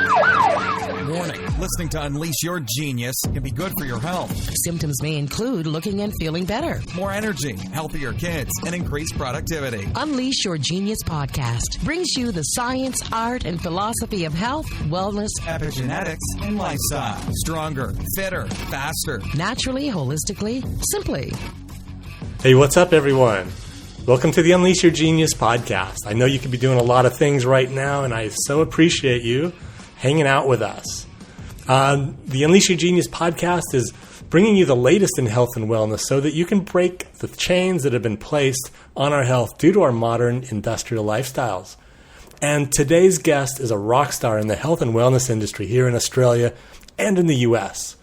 Warning, listening to Unleash Your Genius can be good for your health. Symptoms may include looking and feeling better. More energy, healthier kids, and increased productivity. Unleash Your Genius podcast brings you the science, art, and philosophy of health, wellness, epigenetics, and lifestyle. Stronger, fitter, faster. Naturally, holistically, simply. Hey, what's up, everyone? Welcome to the Unleash Your Genius podcast. I know you could be doing a lot of things right now, and I so appreciate you hanging out with us. The Unleash Your Genius podcast is bringing you the latest in health and wellness so that you can break the chains that have been placed on our health due to our modern industrial lifestyles. And today's guest is a rock star in the health and wellness industry here in Australia and in the US.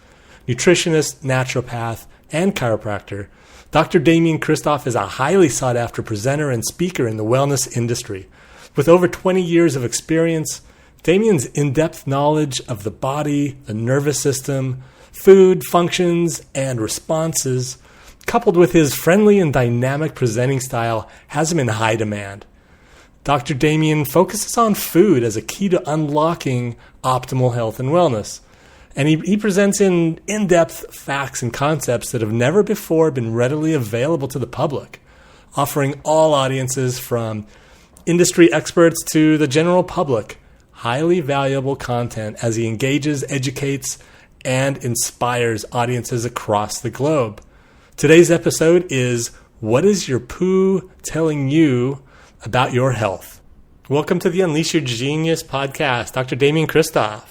Nutritionist, naturopath, and chiropractor, Dr. Damian Kristof is a highly sought-after presenter and speaker in the wellness industry. With over 20 years of experience, Damian's in-depth knowledge of the body, the nervous system, food, functions, and responses, coupled with his friendly and dynamic presenting style, has him in high demand. Dr. Damian focuses on food as a key to unlocking optimal health and wellness. And he presents in-depth facts and concepts that have never before been readily available to the public, offering all audiences from industry experts to the general public highly valuable content as he engages, educates, and inspires audiences across the globe. Today's episode is What is Your Poo Telling You About Your Health? Welcome to the Unleash Your Genius podcast, Dr. Damian Kristof.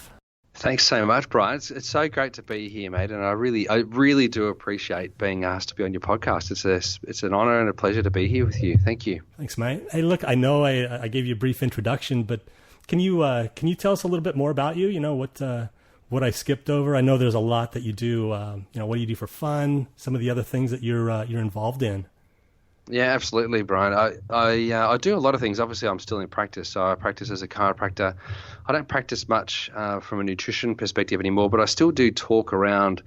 Thanks so much, Brian. It's so great to be here, mate, and I really do appreciate being asked to be on your podcast. It's an honor and a pleasure to be here with you. Thank you. Thanks, mate. Hey, look, I know I gave you a brief introduction, but can you tell us a little bit more about you? You know, what I skipped over. I know there's a lot that you do. What do you do for fun? Some of the other things that you're involved in. Yeah, absolutely, Brian. I do a lot of things. Obviously, I'm still in practice, so I practice as a chiropractor. I don't practice much from a nutrition perspective anymore, but I still do talk around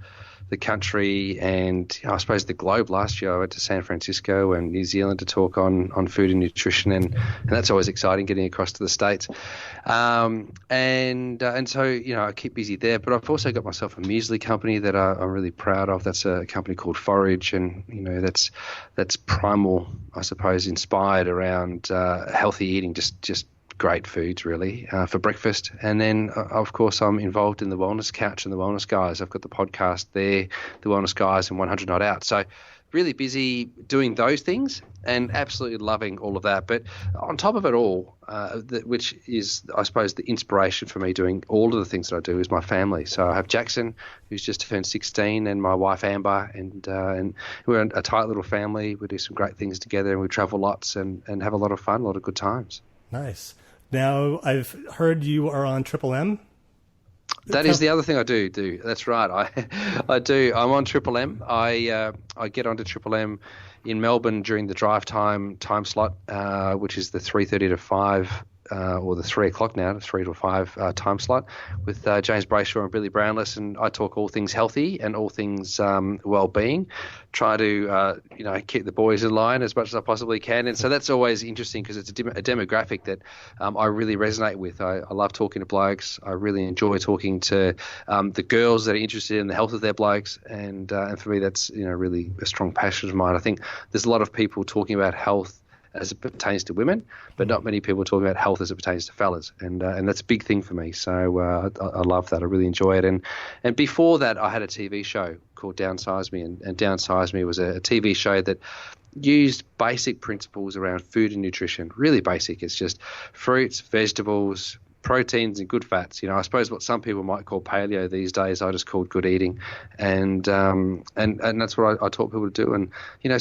the country and I suppose the globe. Last year I went to San Francisco and New Zealand to talk on food and nutrition, and that's always exciting, getting across to the States. And so, I keep busy there, but I've also got myself a muesli company that I'm really proud of. That's a company called Forage, and that's primal, I suppose, inspired around healthy eating, just great foods, really, for breakfast. And then, of course, I'm involved in the Wellness Couch and the Wellness Guys. I've got the podcast there, the Wellness Guys and 100 Not Out. So really busy doing those things and absolutely loving all of that. But on top of it all, which is, I suppose, the inspiration for me doing all of the things that I do is my family. So I have Jackson, who's just turned 16, and my wife Amber, and we're a tight little family. We do some great things together, and we travel lots and have a lot of fun, a lot of good times. Nice. Now, I've heard you are on Triple M. That is the other thing I do. That's right. I do. I'm on Triple M. I get onto Triple M in Melbourne during the drive time slot, which is the 3:30 to 5, or the 3 o'clock now, the 3 to 5 time slot, with James Brayshaw and Billy Brownless, and I talk all things healthy and all things well-being. Try to keep the boys in line as much as I possibly can, and so that's always interesting because it's a demographic that I really resonate with. I love talking to blokes. I really enjoy talking to the girls that are interested in the health of their blokes, and for me that's really a strong passion of mine. I think there's a lot of people talking about health as it pertains to women, but not many people talking about health as it pertains to fellas, and that's a big thing for me. So I love that. I really enjoy it. And before that, I had a TV show called Downsize Me, and Downsize Me was a TV show that used basic principles around food and nutrition. Really basic. It's just fruits, vegetables, proteins, and good fats. I suppose what some people might call paleo these days, I just called good eating, and that's what I taught people to do. And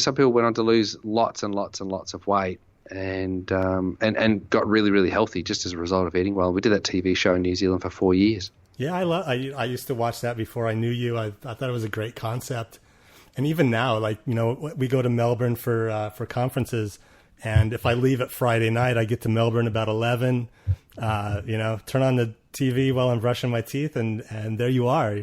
some people went on to lose lots and lots and lots of weight, and got really, really healthy just as a result of eating well. We did that TV show in New Zealand for 4 years. Yeah, I used to watch that before I knew you. I thought it was a great concept, and even now, we go to Melbourne for conferences. And if I leave at Friday night, I get to Melbourne about 11, turn on the TV while I'm brushing my teeth, and there you are.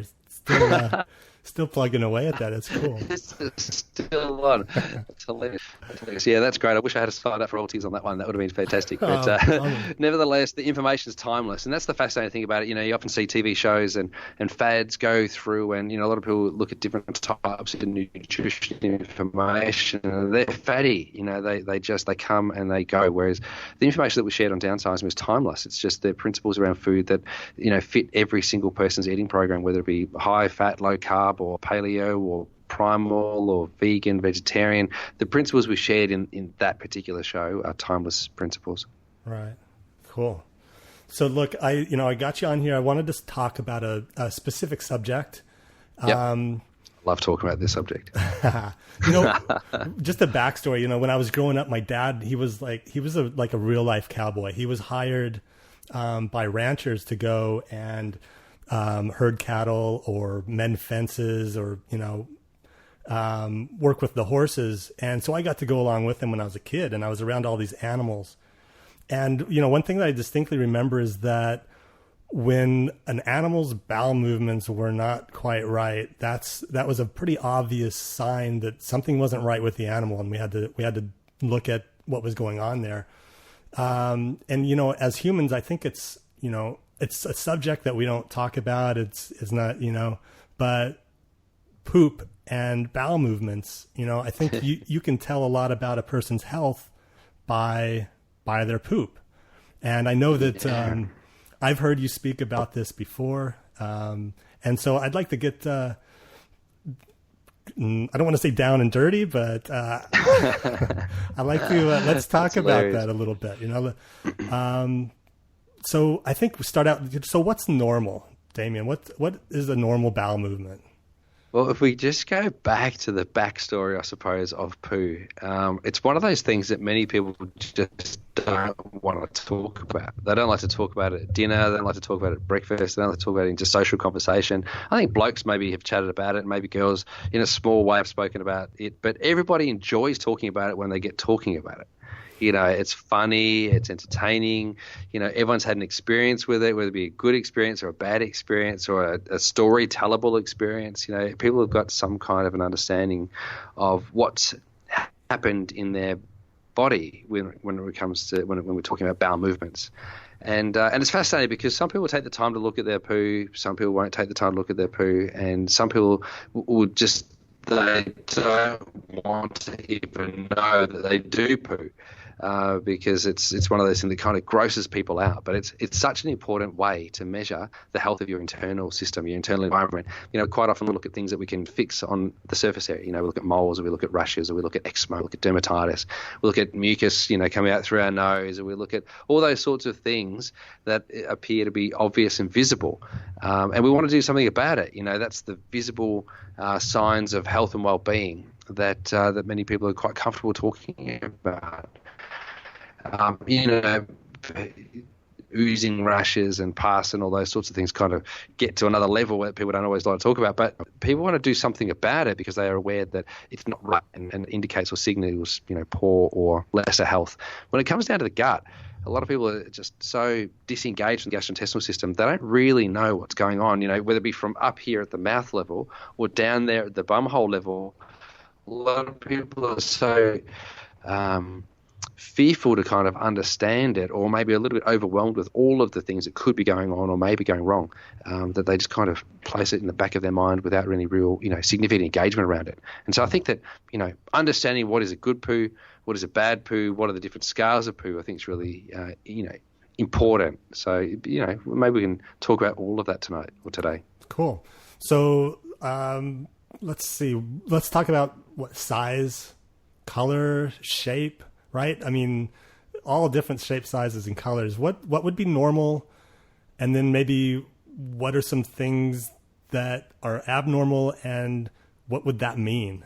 You're Still plugging away at that. It's cool. It's still on. It's hilarious. Yeah, that's great. I wish I had signed up for royalties on that one. That would have been fantastic. But nevertheless, the information is timeless. And that's the fascinating thing about it. You know, you often see TV shows and fads go through, and, you know, a lot of people look at different types of nutrition information. And they're fatty. You know, they come and they go. Whereas the information that was shared on Downsizing was timeless. It's just the principles around food that, you know, fit every single person's eating program, whether it be high fat, low carb, or paleo, or primal, or vegan, vegetarian. The principles we shared in that particular show are timeless principles. Right. Cool. So look, I got you on here. I wanted to talk about a specific subject. Yep. Love talking about this subject. You know, just a backstory. You know, when I was growing up, my dad, he was a real life cowboy. He was hired by ranchers to go and herd cattle or mend fences or, you know, work with the horses. And so I got to go along with him when I was a kid, and I was around all these animals. And, you know, one thing that I distinctly remember is that when an animal's bowel movements were not quite right, that was a pretty obvious sign that something wasn't right with the animal, and we had to look at what was going on there. And, you know, as humans, I think it's, you know, it's a subject that we don't talk about. It's not, you know, but poop and bowel movements, you know, I think you can tell a lot about a person's health by their poop. And I know that I've heard you speak about this before. And so I'd like to get, I don't want to say down and dirty, but I like to, let's talk about that a little bit, you know. So I think we start out, so what's normal, Damian? What is a normal bowel movement? Well, if we just go back to the backstory, I suppose, of poo, it's one of those things that many people just don't want to talk about. They don't like to talk about it at dinner. They don't like to talk about it at breakfast. They don't like to talk about it in just social conversation. I think blokes maybe have chatted about it. Maybe girls in a small way have spoken about it. But everybody enjoys talking about it when they get talking about it. You know, it's funny, it's entertaining. You know, everyone's had an experience with it, whether it be a good experience or a bad experience or a story-tellable experience. You know, people have got some kind of an understanding of what's happened in their body when it comes to when we're talking about bowel movements. And it's fascinating because some people take the time to look at their poo, some people won't take the time to look at their poo, and some people will just, they don't want to even know that they do poo. Because it's one of those things that kind of grosses people out. But it's such an important way to measure the health of your internal system, your internal environment. You know, quite often we look at things that we can fix on the surface area. You know, we look at moles, or we look at rashes, or we look at eczema, we look at dermatitis, we look at mucus, you know, coming out through our nose, or we look at all those sorts of things that appear to be obvious and visible. And we want to do something about it. You know, that's the visible signs of health and well-being that many people are quite comfortable talking about. You know, oozing rashes and pus and all those sorts of things kind of get to another level where people don't always like to talk about. But people want to do something about it because they are aware that it's not right and indicates or signals, you know, poor or lesser health. When it comes down to the gut, a lot of people are just so disengaged from the gastrointestinal system, they don't really know what's going on, you know, whether it be from up here at the mouth level or down there at the bumhole level. A lot of people are so fearful to kind of understand it, or maybe a little bit overwhelmed with all of the things that could be going on or maybe going wrong, that they just kind of place it in the back of their mind without any real, you know, significant engagement around it. And so I think that, you know, understanding what is a good poo, what is a bad poo, what are the different scales of poo, I think is really, you know, important. So, you know, maybe we can talk about all of that tonight or today. Cool. So let's see. Let's talk about what size, color, shape. Right? I mean, all different shapes, sizes, and colors. What would be normal? And then maybe what are some things that are abnormal, and what would that mean?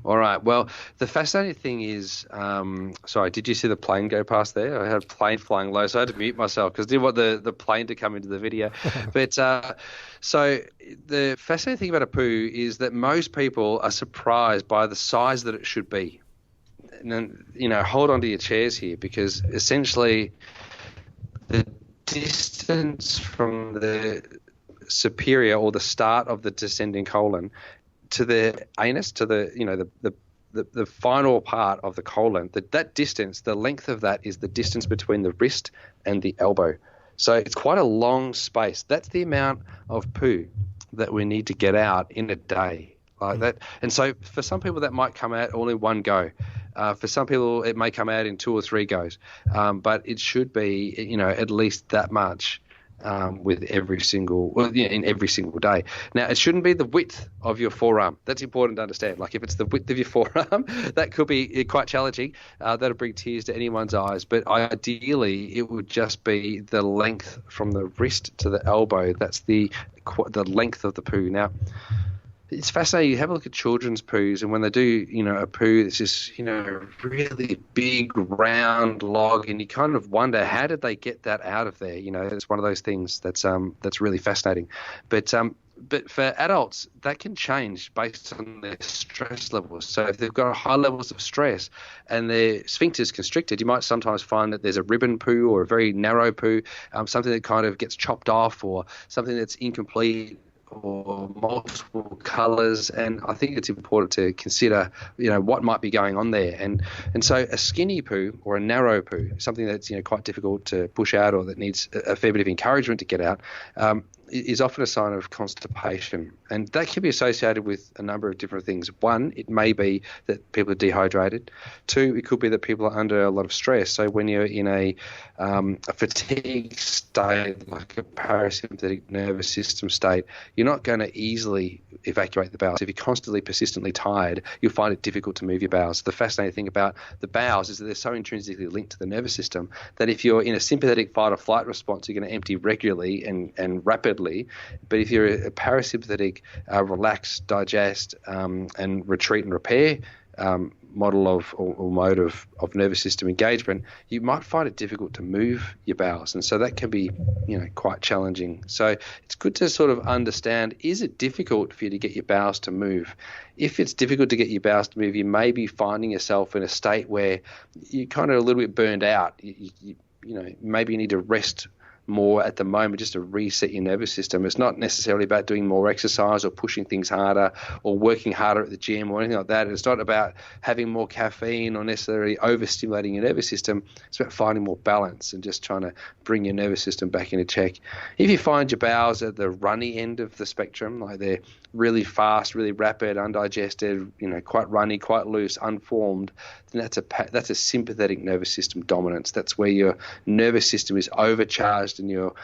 All right. Well, the fascinating thing is, sorry, did you see the plane go past there? I had a plane flying low, so I had to mute myself because I didn't want the plane to come into the video. But so the fascinating thing about a poo is that most people are surprised by the size that it should be. And then, you know, hold on to your chairs here, because essentially the distance from the superior or the start of the descending colon to the anus, to the final part of the colon, that distance, the length of that is the distance between the wrist and the elbow. So it's quite a long space. That's the amount of poo that we need to get out in a day, like that. And so for some people that might come out all in one go. For some people it may come out in 2 or 3 goes, but it should be, at least that much in every single day. Now, it shouldn't be the width of your forearm. That's important to understand. Like if it's the width of your forearm, that could be quite challenging. That'll bring tears to anyone's eyes. But ideally, it would just be the length from the wrist to the elbow. That's the length of the poo. Now, it's fascinating. You have a look at children's poos, and when they do, a poo that's just, really big, round log, and you kind of wonder, how did they get that out of there? It's one of those things that's really fascinating. But for adults, that can change based on their stress levels. So if they've got high levels of stress and their sphincter is constricted, you might sometimes find that there's a ribbon poo or a very narrow poo, something that kind of gets chopped off, or something that's incomplete, or multiple colours. And I think it's important to consider, what might be going on there. And so a skinny poo or a narrow poo, something that's, quite difficult to push out or that needs a fair bit of encouragement to get out, is often a sign of constipation. And that can be associated with a number of different things. One, it may be that people are dehydrated. 2, it could be that people are under a lot of stress. So when you're in a fatigue state, like a parasympathetic nervous system state, you're not going to easily evacuate the bowels. If you're constantly, persistently tired, you'll find it difficult to move your bowels. The fascinating thing about the bowels is that they're so intrinsically linked to the nervous system that if you're in a sympathetic fight or flight response, you're going to empty regularly and rapidly. But if you're a parasympathetic, relax, digest, and retreat and repair model or mode of nervous system engagement, you might find it difficult to move your bowels. And so that can be, quite challenging. So it's good to sort of understand, is it difficult for you to get your bowels to move? If it's difficult to get your bowels to move, you may be finding yourself in a state where you're kind of a little bit burned out. Maybe you need to rest more at the moment just to reset your nervous system. It's not necessarily about doing more exercise or pushing things harder or working harder at the gym or anything like that. It's not about having more caffeine or necessarily overstimulating your nervous system. It's about finding more balance and just trying to bring your nervous system back into check. If you find your bowels at the runny end of the spectrum, like they're really fast, really rapid, undigested, quite runny, quite loose, unformed, then that's a sympathetic nervous system dominance. That's where your nervous system is overcharged and your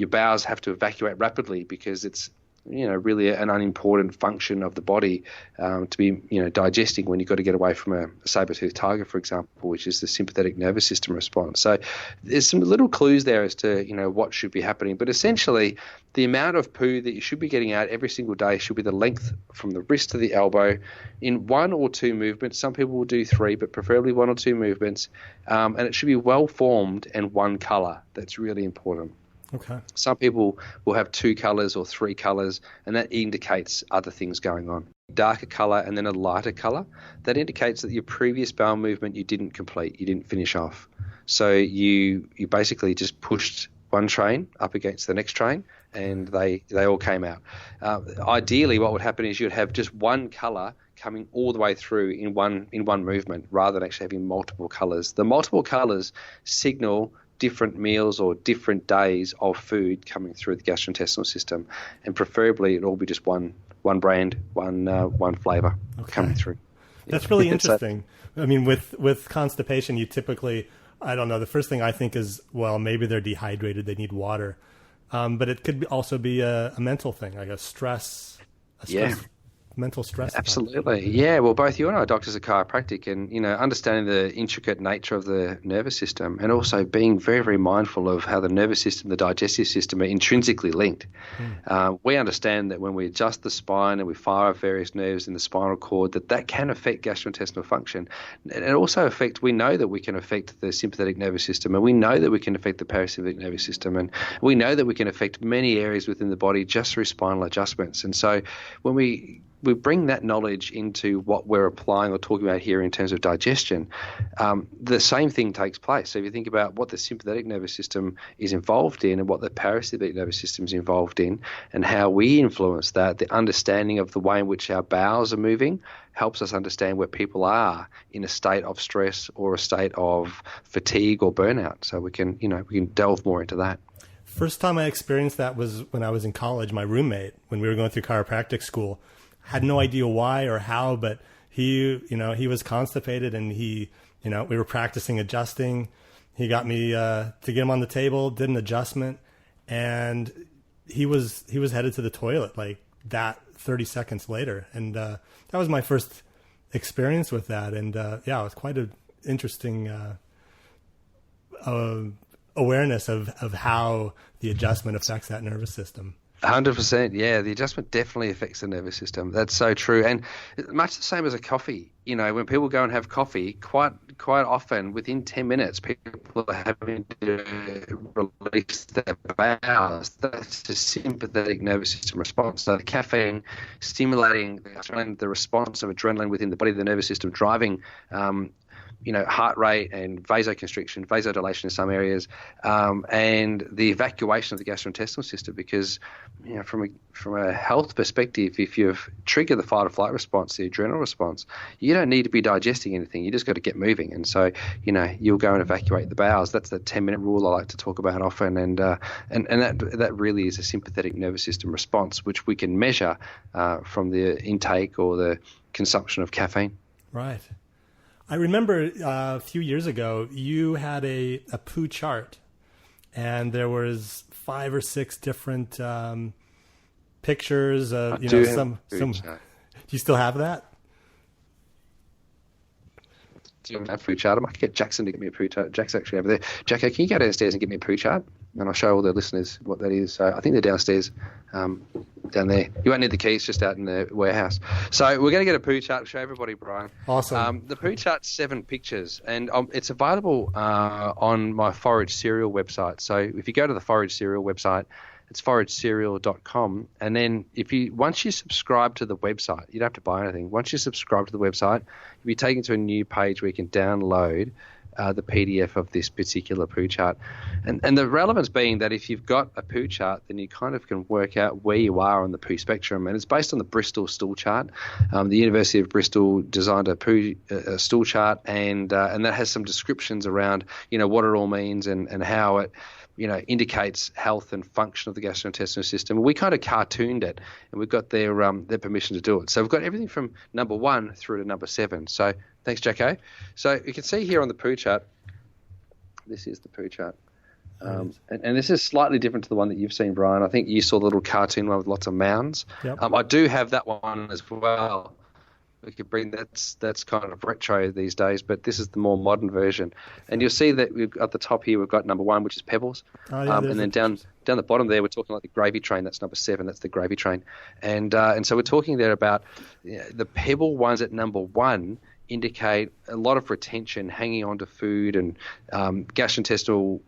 bowels have to evacuate rapidly because it's really an unimportant function of the body to be digesting when you've got to get away from a saber-toothed tiger, for example, which is the sympathetic nervous system response. So there's some little clues there as to what should be happening. But essentially, the amount of poo that you should be getting out every single day should be the length from the wrist to the elbow in 1 or 2 movements. Some people will do 3, but preferably 1 or 2 movements. And it should be well formed and one colour. That's really important. Okay. Some people will have 2 colours or 3 colours, and that indicates other things going on. Darker colour and then a lighter colour, that indicates that your previous bowel movement you didn't complete, you didn't finish off. So you basically just pushed one train up against the next train, and they all came out. Ideally, what would happen is you'd have just one colour coming all the way through in one movement, rather than actually having multiple colours. The multiple colours signal different meals or different days of food coming through the gastrointestinal system, and preferably it all be just one brand, one flavour coming through. That's really interesting. I mean, with constipation, you typically, I don't know, the first thing I think is, well, maybe they're dehydrated, they need water, but it could also be a mental thing, like a mental stress. Absolutely. Yeah. Well, both you and I are doctors of chiropractic, and, understanding the intricate nature of the nervous system, and also being very, very mindful of how the nervous system, the digestive system are intrinsically linked. We understand that when we adjust the spine and we fire off various nerves in the spinal cord, that can affect gastrointestinal function. And it also we know that we can affect the sympathetic nervous system, and we know that we can affect the parasympathetic nervous system, and we know that we can affect many areas within the body just through spinal adjustments. And so when we we bring that knowledge into what we're applying or talking about here in terms of digestion, the same thing takes place. So if you think about what the sympathetic nervous system is involved in and what the parasympathetic nervous system is involved in and how we influence that, the understanding of the way in which our bowels are moving helps us understand where people are in a state of stress or a state of fatigue or burnout. So we can delve more into that. First time I experienced that was when I was in college. My roommate, when we were going through chiropractic school, had no idea why or how, but he was constipated, and we were practicing adjusting. He got me to get him on the table, did an adjustment, and he was headed to the toilet like that 30 seconds later. And that was my first experience with that. And it was quite an interesting awareness of how the adjustment affects that nervous system. 100%. Yeah, the adjustment definitely affects the nervous system. That's so true. And much the same as a coffee. When people go and have coffee, quite often within 10 minutes, people are having to release their bowels. That's the sympathetic nervous system response. So the caffeine stimulating the response of adrenaline within the body, the nervous system driving heart rate and vasoconstriction, vasodilation in some areas, and the evacuation of the gastrointestinal system. Because, from a health perspective, if you've triggered the fight or flight response, the adrenal response, you don't need to be digesting anything. You just got to get moving. And so, you'll go and evacuate the bowels. That's the 10-minute rule I like to talk about often. And that really is a sympathetic nervous system response, which we can measure from the intake or the consumption of caffeine. Right. I remember a few years ago, you had a poo chart, and there was 5 or 6 different pictures. Do you still have that? Do you have a poo chart? I might get Jackson to get me a poo chart. Jack's actually over there. Jacko, can you go downstairs and get me a poo chart? And I'll show all the listeners what that is. So I think they're downstairs, down there. You won't need the keys, just out in the warehouse. So we're going to get a poo chart to show everybody, Brian. Awesome. The poo chart's 7 pictures, and it's available on my Forage Cereal website. So if you go to the Forage Cereal website, it's foragecereal.com. And then once you subscribe to the website, you don't have to buy anything. Once you subscribe to the website, you'll be taken to a new page where you can download the PDF of this particular poo chart. And the relevance being that if you've got a poo chart, then you kind of can work out where you are on the poo spectrum. And it's based on the Bristol stool chart. The University of Bristol designed a stool chart, and that has some descriptions around, what it all means and how it indicates health and function of the gastrointestinal system. We kind of cartooned it, and we've got their permission to do it. So we've got everything from number 1 through to number 7. So thanks, Jacko. So you can see here on the poo chart, this is the poo chart. And this is slightly different to the one that you've seen, Brian. I think you saw the little cartoon one with lots of mounds. Yep. I do have that one as well. We could bring that's kind of retro these days, but this is the more modern version. And you'll see that at the top here we've got number 1, which is pebbles, and then down the bottom there we're talking like the gravy train. That's number 7. That's the gravy train, and so we're talking there about the pebble ones at number 1 indicate a lot of retention, hanging on to food and gastrointestinal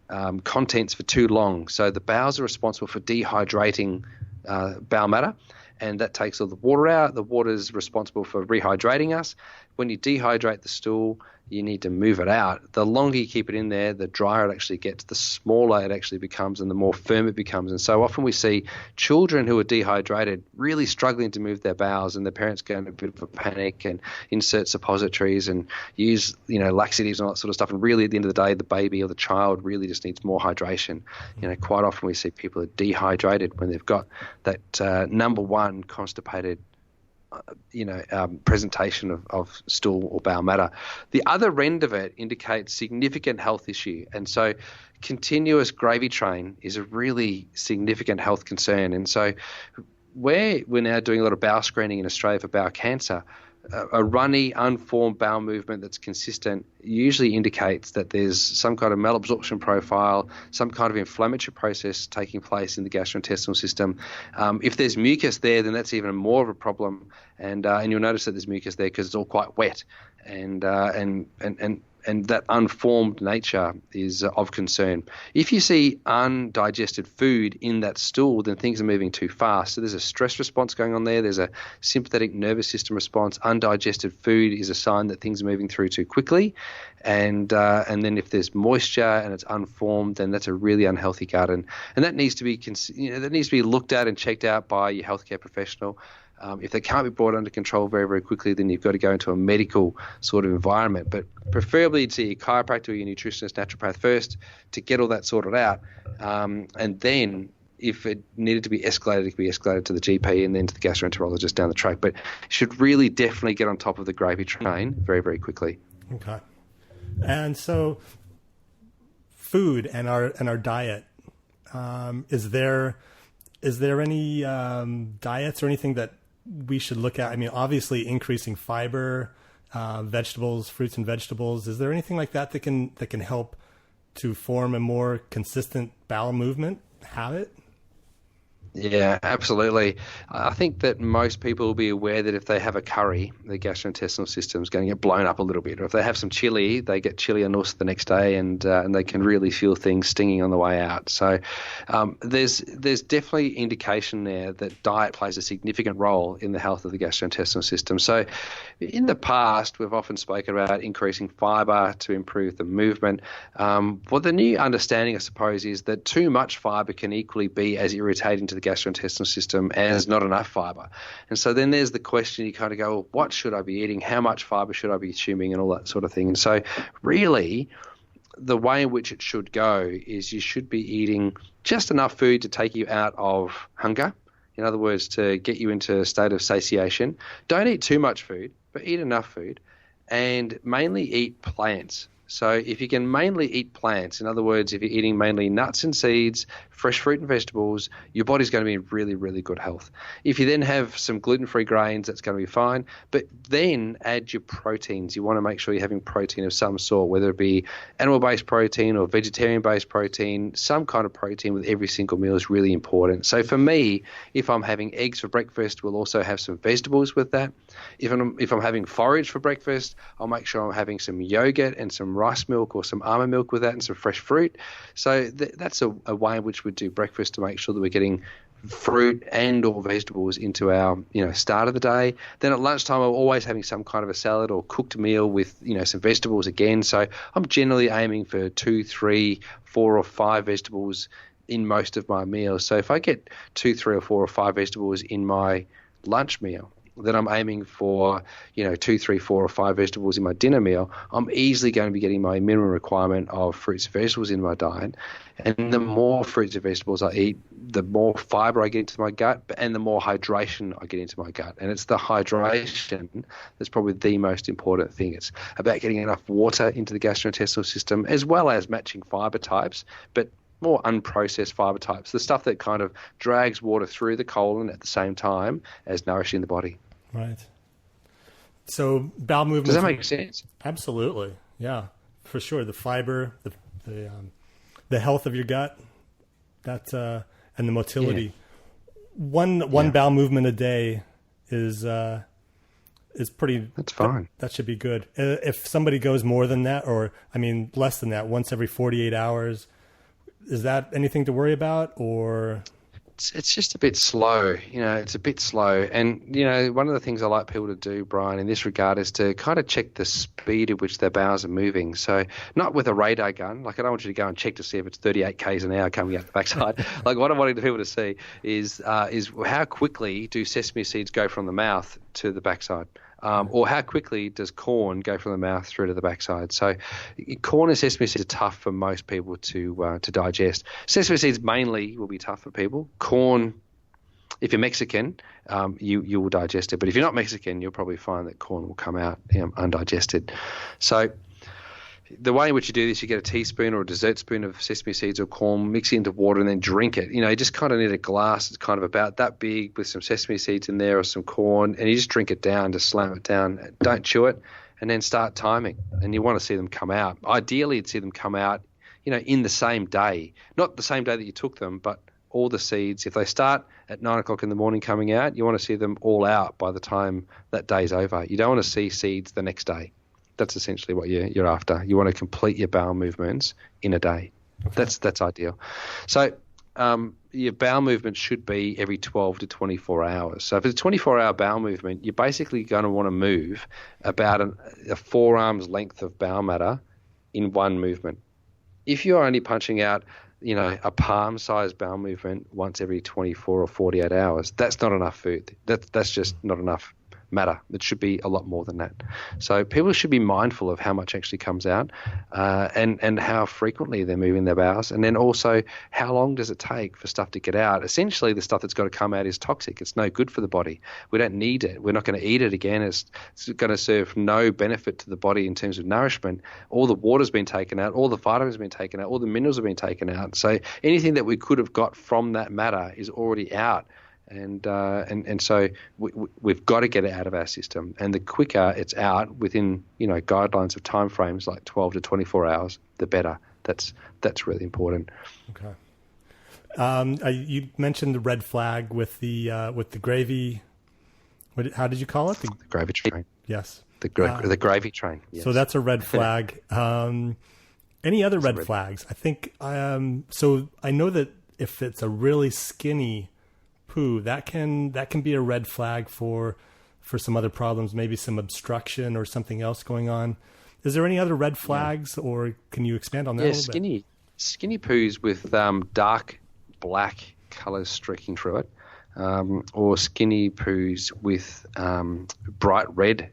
contents for too long. So the bowels are responsible for dehydrating bowel matter, and that takes all the water out. The water is responsible for rehydrating us. When you dehydrate the stool, you need to move it out. The longer you keep it in there, the drier it actually gets, the smaller it actually becomes, and the more firm it becomes. And so often we see children who are dehydrated really struggling to move their bowels, and their parents go into a bit of a panic and insert suppositories and use laxatives and all that sort of stuff. And really at the end of the day, the baby or the child really just needs more hydration. Quite often we see people are dehydrated when they've got that number 1 constipated presentation of stool or bowel matter. The other end of it indicates significant health issue, and so continuous gravy train is a really significant health concern. And so we're now doing a lot of bowel screening in Australia for bowel cancer. A runny, unformed bowel movement that's consistent usually indicates that there's some kind of malabsorption profile, some kind of inflammatory process taking place in the gastrointestinal system. If there's mucus there, then that's even more of a problem, and you'll notice that there's mucus there because it's all quite wet, and that unformed nature is of concern. If you see undigested food in that stool, then things are moving too fast. So there's a stress response going on there. There's a sympathetic nervous system response. Undigested food is a sign that things are moving through too quickly. And then if there's moisture and it's unformed, then that's a really unhealthy gut. And that needs to be looked at and checked out by your healthcare professional. If they can't be brought under control very, very quickly, then you've got to go into a medical sort of environment. But preferably you'd see your chiropractor or your nutritionist, naturopath first to get all that sorted out. And then if it needed to be escalated, it could be escalated to the GP and then to the gastroenterologist down the track. But you should really definitely get on top of the gravy train very, very quickly. Okay. And so food and our diet, is there any diets or anything that we should look at? I mean, obviously increasing fiber, vegetables, fruits and vegetables. Is there anything like that can help to form a more consistent bowel movement habit? Yeah, absolutely. I think that most people will be aware that if they have a curry, the gastrointestinal system is going to get blown up a little bit. Or if they have some chili, they get chili-a-nus the next day, and they can really feel things stinging on the way out. So there's definitely indication there that diet plays a significant role in the health of the gastrointestinal system. So in the past, we've often spoken about increasing fiber to improve the movement. Well, the new understanding, I suppose, is that too much fiber can equally be as irritating to the gastrointestinal system as not enough fiber. And so then there's the question, you kind of go, well, what should I be eating? How much fiber should I be consuming and all that sort of thing? And so really the way in which it should go is you should be eating just enough food to take you out of hunger. In other words, to get you into a state of satiation. Don't eat too much food, but eat enough food, and mainly eat plants. So if you can mainly eat plants, in other words, if you're eating mainly nuts and seeds, fresh fruit and vegetables, your body's going to be in really, really good health. If you then have some gluten-free grains, that's going to be fine. But then add your proteins. You want to make sure you're having protein of some sort, whether it be animal-based protein or vegetarian-based protein. Some kind of protein with every single meal is really important. So for me, if I'm having eggs for breakfast, we'll also have some vegetables with that. If I'm having forage for breakfast, I'll make sure I'm having some yogurt and some rice milk or some almond milk with that and some fresh fruit. So that's a way in which we do breakfast to make sure that we're getting fruit and or vegetables into our start of the day. Then at lunchtime, I'm always having some kind of a salad or cooked meal with some vegetables again. So I'm generally aiming for 2, 3, 4 or 5 vegetables in most of my meals. So if I get 2, 3 or 4 or 5 vegetables in my lunch meal, then I'm aiming for 2, 3, 4 or 5 vegetables in my dinner meal. I'm easily going to be getting my minimum requirement of fruits and vegetables in my diet. And the more fruits and vegetables I eat, the more fiber I get into my gut and the more hydration I get into my gut. And it's the hydration that's probably the most important thing. It's about getting enough water into the gastrointestinal system as well as matching fiber types, but more unprocessed fiber types, the stuff that kind of drags water through the colon at the same time as nourishing the body. Right. So bowel movement. Does that make sense? Absolutely. Yeah, for sure. The fiber, the health of your gut, and the motility. Yeah. One bowel movement a day is pretty. That's fine. That should be good. If somebody goes more than that, or less than that, once every 48 hours, is that anything to worry about, or? It's just a bit slow, it's a bit slow. And, one of the things I like people to do, Brian, in this regard is to kind of check the speed at which their bowels are moving. So not with a radar gun. Like I don't want you to go and check to see if it's 38 k's an hour coming out the backside. Like what I'm wanting people to see is how quickly do sesame seeds go from the mouth to the backside? Or how quickly does corn go from the mouth through to the backside? So corn and sesame seeds are tough for most people to digest. Sesame seeds mainly will be tough for people. Corn, if you're Mexican, you will digest it. But if you're not Mexican, you'll probably find that corn will come out undigested. So the way in which you do this, you get a teaspoon or a dessert spoon of sesame seeds or corn, mix it into water and then drink it. You just kind of need a glass. It's kind of about that big with some sesame seeds in there or some corn, and you just drink it down, just slam it down. Don't chew it, and then start timing. And you want to see them come out. Ideally, you'd see them come out, in the same day. Not the same day that you took them, but all the seeds. If they start at 9 o'clock in the morning coming out, you want to see them all out by the time that day's over. You don't want to see seeds the next day. That's essentially what you're after. You want to complete your bowel movements in a day. Okay. That's ideal. So your bowel movement should be every 12 to 24 hours. So if it's a 24-hour bowel movement, you're basically going to want to move about a forearm's length of bowel matter in one movement. If you're only punching out, a palm-sized bowel movement once every 24 or 48 hours, that's not enough food. That's just not enough matter. It should be a lot more than that. So people should be mindful of how much actually comes out and how frequently they're moving their bowels, and then also how long does it take for stuff to get out. Essentially, the stuff that's got to come out is toxic. It's no good for the body. We don't need it. We're not going to eat it again. It's going to serve no benefit to the body in terms of nourishment. All the water's been taken out. All the vitamins have been taken out. All the minerals have been taken out. So anything that we could have got from that matter is already out. And so we've got to get it out of our system, and the quicker it's out within guidelines of time frames like 12 to 24 hours, the better. That's really important. Okay. You mentioned the red flag with the gravy. How did you call it? The gravy train. Yes. The gravy train. Yes. So that's a red flag. Any other red flags? I think. So I know that if it's a really skinny poo, that can be a red flag for some other problems, maybe some obstruction or something else going on. Is there any other red flags, or can you expand on that a little bit? Skinny poos with dark black colours streaking through it, or skinny poos with bright red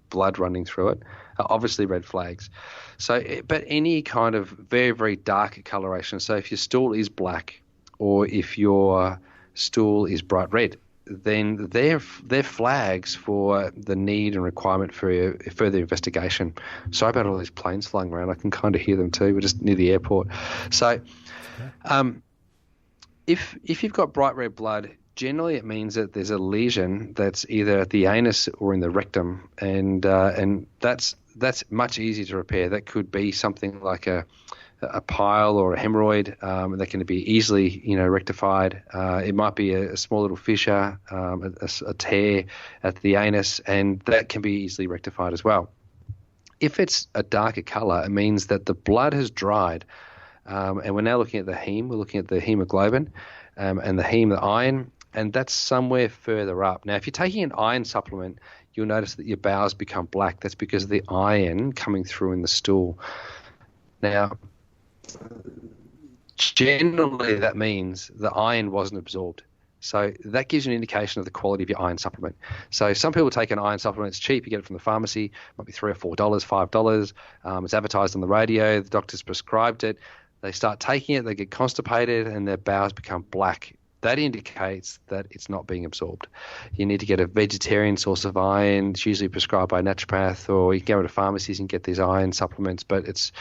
blood running through it, are obviously red flags. So, but any kind of very, very dark coloration, so if your stool is black or if your stool is bright red, then they're flags for the need and requirement for further investigation. Sorry about all these planes flying around. I can kind of hear them too. We're just near the airport. So if you've got bright red blood, generally it means that there's a lesion that's either at the anus or in the rectum, and that's much easier to repair. That could be something like a pile or a hemorrhoid that can be easily, rectified. It might be a small little fissure, a tear at the anus, and that can be easily rectified as well. If it's a darker color, it means that the blood has dried, and we're now looking at the heme. We're looking at the hemoglobin and the heme, the iron, and that's somewhere further up. Now, if you're taking an iron supplement, you'll notice that your bowels become black. That's because of the iron coming through in the stool. Now, generally that means the iron wasn't absorbed. So that gives you an indication of the quality of your iron supplement. So some people take an iron supplement. It's cheap. You get it from the pharmacy. It might be $3 or $4, $5. It's advertised on the radio. The doctor's prescribed it. They start taking it. They get constipated and their bowels become black. That indicates that it's not being absorbed. You need to get a vegetarian source of iron. It's usually prescribed by a naturopath, or you can go to pharmacies and get these iron supplements, but it's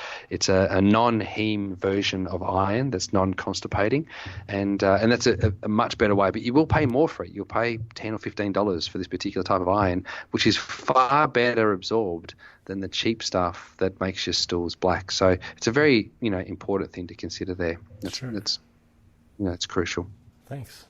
a non-heme version of iron that's non-constipating, and that's a much better way. But you will pay more for it. You'll pay $10 or $15 for this particular type of iron, which is far better absorbed than the cheap stuff that makes your stools black. So it's a very important thing to consider there. It's crucial. Thanks.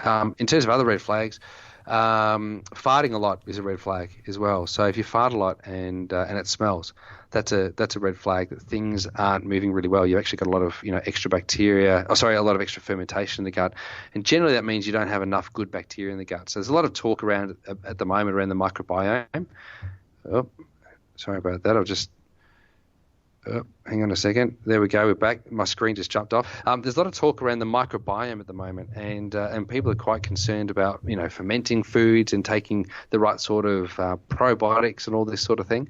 In terms of other red flags, farting a lot is a red flag as well. So if you fart a lot and it smells, that's a red flag that things aren't moving really well. You've actually got a lot of extra bacteria. A lot of extra fermentation in the gut, and generally that means you don't have enough good bacteria in the gut. So there's a lot of talk around at the moment around the microbiome. Oh, sorry about that. Hang on a second. There we go. We're back. My screen just jumped off. There's a lot of talk around the microbiome at the moment, and people are quite concerned about fermenting foods and taking the right sort of probiotics and all this sort of thing.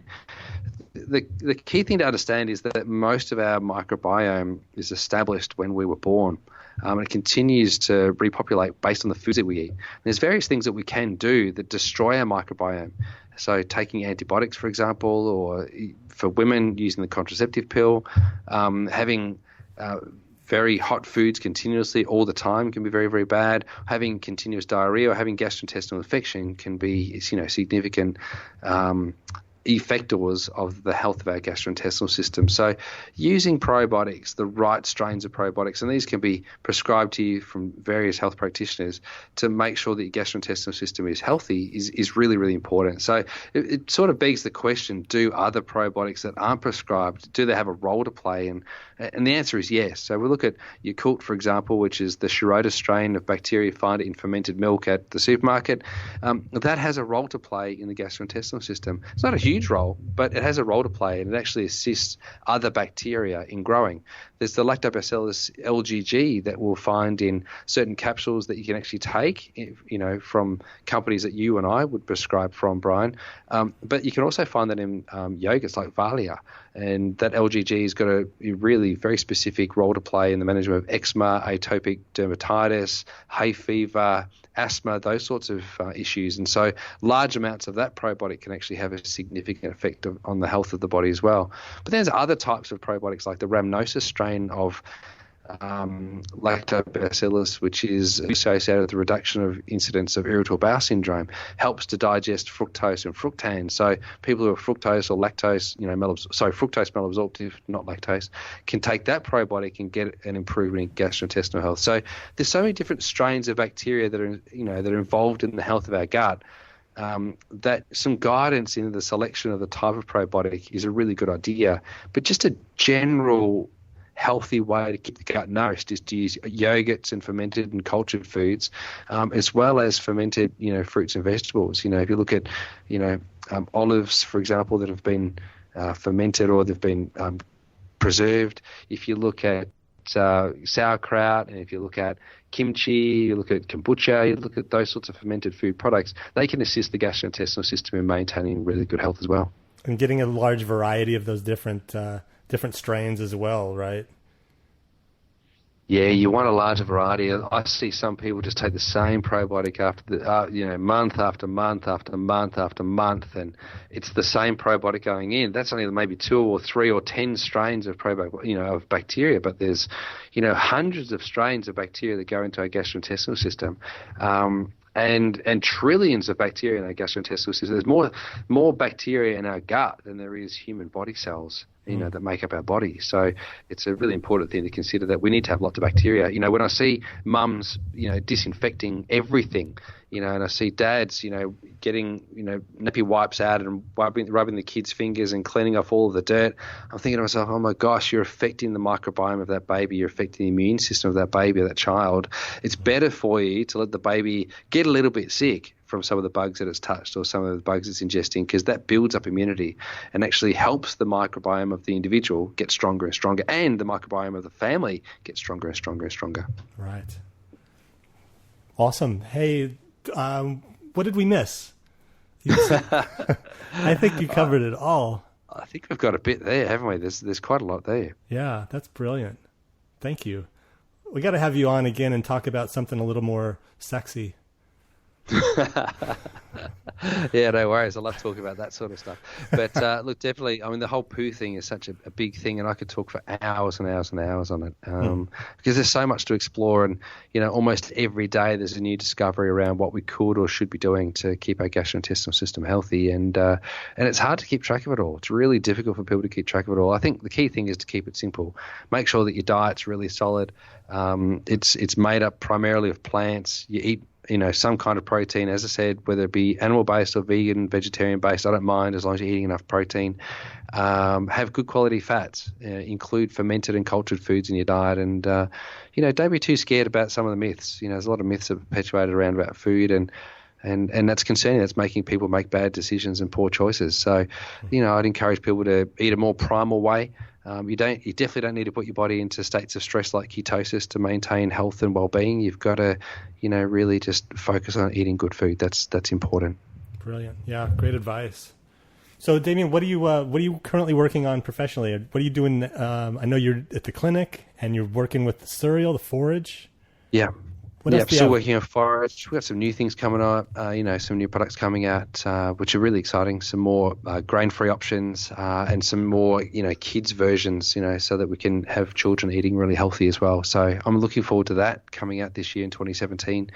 The key thing to understand is that most of our microbiome is established when we were born. It continues to repopulate based on the foods that we eat. And there's various things that we can do that destroy our microbiome. So taking antibiotics, for example, or for women using the contraceptive pill, having very hot foods continuously all the time can be very, very bad. Having continuous diarrhea or having gastrointestinal infection can be significant effectors of the health of our gastrointestinal system. So using probiotics, the right strains of probiotics, and these can be prescribed to you from various health practitioners to make sure that your gastrointestinal system is healthy is really, really important. So it sort of begs the question, do other probiotics that aren't prescribed, do they have a role to play? And the answer is yes. So we look at Yakult, for example, which is the Shirota strain of bacteria you find in fermented milk at the supermarket. That has a role to play in the gastrointestinal system. It's not a huge role, but it has a role to play, and it actually assists other bacteria in growing. There's the lactobacillus LGG that we'll find in certain capsules that you can actually take, from companies that you and I would prescribe from, Brian. But you can also find that in yogurts like Valia, and that LGG has got a really very specific role to play in the management of eczema, atopic dermatitis, hay fever, asthma, those sorts of issues. And so large amounts of that probiotic can actually have a significant effect on the health of the body as well. But there's other types of probiotics like the Rhamnosus strain of lactobacillus, which is associated with the reduction of incidence of irritable bowel syndrome, helps to digest fructose and fructan. So people who are fructose or lactose, fructose malabsorptive, not lactose, can take that probiotic and get an improvement in gastrointestinal health. So there's so many different strains of bacteria that are, that are involved in the health of our gut. That some guidance in the selection of the type of probiotic is a really good idea. But just a general healthy way to keep the gut nourished is to use yogurts and fermented and cultured foods, as well as fermented, fruits and vegetables. If you look at, olives, for example, that have been fermented or they've been preserved. If you look at sauerkraut, and if you look at kimchi, you look at kombucha, you look at those sorts of fermented food products, they can assist the gastrointestinal system in maintaining really good health as well. And getting a large variety of those different strains as well, right? Yeah, you want a larger variety. I see some people just take the same probiotic after month after month after month after month, and it's the same probiotic going in. That's only maybe 2 or 3 or 10 strains of probiotic, of bacteria, but there's, hundreds of strains of bacteria that go into our gastrointestinal system. And trillions of bacteria in our gastrointestinal system. There's more bacteria in our gut than there is human body cells, that make up our body. So it's a really important thing to consider, that we need to have lots of bacteria. When I see mums, disinfecting everything, and I see dads, getting, nappy wipes out and rubbing the kids' fingers and cleaning off all of the dirt, I'm thinking to myself, oh my gosh, you're affecting the microbiome of that baby. You're affecting the immune system of that baby or that child. It's better for you to let the baby get a little bit sick from some of the bugs that it's touched or some of the bugs it's ingesting, because that builds up immunity and actually helps the microbiome of the individual get stronger and stronger, and the microbiome of the family get stronger and stronger and stronger. Right. Awesome. Hey, what did we miss? I think you covered it all. I think we've got a bit there, haven't we? There's quite a lot there. Yeah, that's brilliant. Thank you. We got to have you on again and talk about something a little more sexy. Yeah, no worries. I love talking about that sort of stuff. But look, definitely, the whole poo thing is such a big thing, and I could talk for hours and hours and hours on it, because there's so much to explore, and almost every day there's a new discovery around what we could or should be doing to keep our gastrointestinal system healthy, and it's hard to keep track of it all. It's really difficult for people to keep track of it all. I think the key thing is to keep it simple. Make sure that your diet's really solid. It's made up primarily of plants. You eat some kind of protein, as I said, whether it be animal-based or vegan, vegetarian-based, I don't mind as long as you're eating enough protein. Have good quality fats. Include fermented and cultured foods in your diet. And, don't be too scared about some of the myths. There's a lot of myths that are perpetuated around about food, and that's concerning. That's making people make bad decisions and poor choices. So, I'd encourage people to eat a more primal way. You definitely don't need to put your body into states of stress like ketosis to maintain health and well-being. You've got to, really just focus on eating good food. That's important. Brilliant. Yeah, great advice. So, Damian, what are you currently working on professionally? What are you doing? I know you're at the clinic and you're working with the cereal, the Forage. Yeah. Still working on Forage. We've got some new things coming up, some new products coming out, which are really exciting. Some more grain-free options and some more, kids versions, so that we can have children eating really healthy as well. So I'm looking forward to that coming out this year in 2017.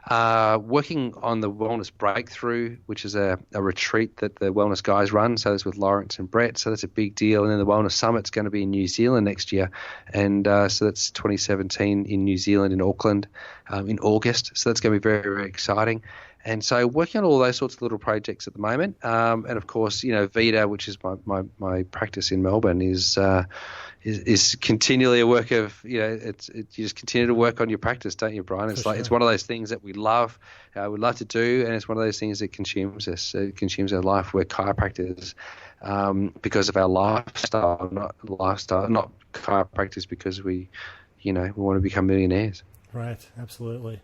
Working on the Wellness Breakthrough, which is a retreat that the wellness guys run. So that's with Lawrence and Brett. So that's a big deal. And then the Wellness Summit's going to be in New Zealand next year. And so that's 2017 in New Zealand, in Auckland, in August. So that's going to be very, very exciting. And so working on all those sorts of little projects at the moment. And of course, Vita, which is my practice in Melbourne, is continually a work of, you just continue to work on your practice, don't you, Brian? It's It's one of those things that we love to do, and it's one of those things that consumes us. It consumes our life. We're chiropractors because of our lifestyle, not chiropractors because we want to become millionaires. Right, absolutely.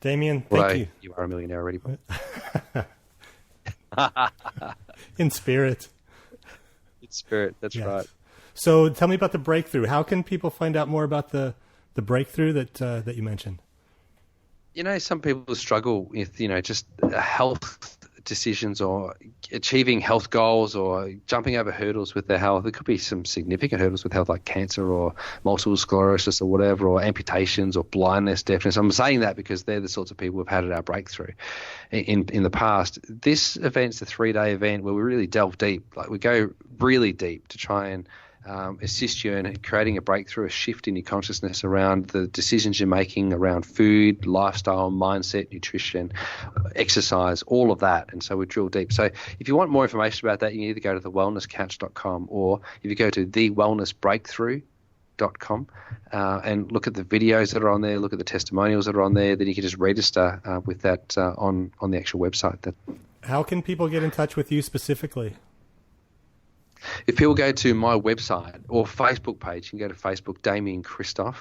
Damian, thank you. You are a millionaire already, Brian. In spirit. In spirit, that's yes. right. So tell me about the breakthrough. How can people find out more about the breakthrough that you mentioned? Some people struggle with, just health decisions or achieving health goals or jumping over hurdles with their health. There could be some significant hurdles with health like cancer or multiple sclerosis or whatever, or amputations or blindness, deafness. I'm saying that because they're the sorts of people who've had at our breakthrough in the past. This event's a 3-day event where we really delve deep. Like we go really deep to try and assist you in creating a breakthrough, a shift in your consciousness around the decisions you're making around food, lifestyle, mindset, nutrition, exercise, all of that. And so we drill deep. So if you want more information about that, you can either go to thewellnesscouch.com, or if you go to thewellnessbreakthrough.com and look at the videos that are on there, look at the testimonials that are on there, then you can just register with that on the actual website. How can people get in touch with you specifically? If people go to my website or Facebook page, you can go to Facebook, Damian Kristof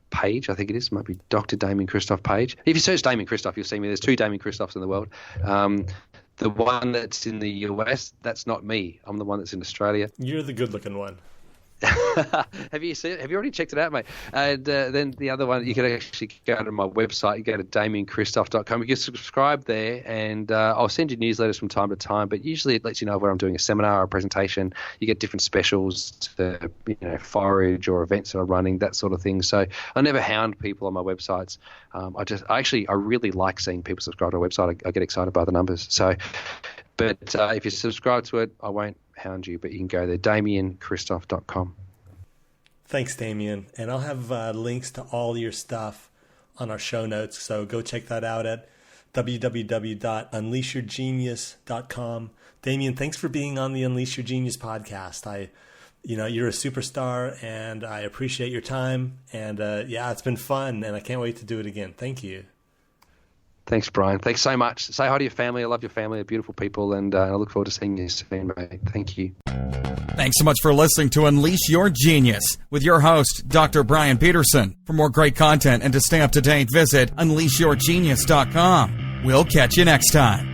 page, I think it is. It might be Dr. Damian Kristof page. If you search Damian Kristof, you'll see me. There's 2 Damian Kristofs in the world. The one that's in the US, that's not me. I'm the one that's in Australia. You're the good-looking one. Have you seen it? Have you already checked it out, mate? And then the other one, you can actually go to my website. You go to damiankristof.com. You can subscribe there, and I'll send you newsletters from time to time. But usually, it lets you know where I'm doing a seminar or a presentation. You get different specials to Forage or events that I'm running, that sort of thing. So I never hound people on my websites. I really like seeing people subscribe to a website. I get excited by the numbers. So, but if you subscribe to it, I won't hound you, but you can go there, damiankristof.com. Thanks, Damian. And I'll have links to all your stuff on our show notes, so go check that out at www.unleashyourgenius.com. Damian, thanks for being on the Unleash Your Genius podcast. You're a superstar, and I appreciate your time, and it's been fun, and I can't wait to do it again. Thank you. Thanks, Brian. Thanks so much. Say hi to your family. I love your family. They're beautiful people, and I look forward to seeing you soon, mate. Thank you. Thanks so much for listening to Unleash Your Genius with your host, Dr. Brian Peterson. For more great content and to stay up to date, visit unleashyourgenius.com. We'll catch you next time.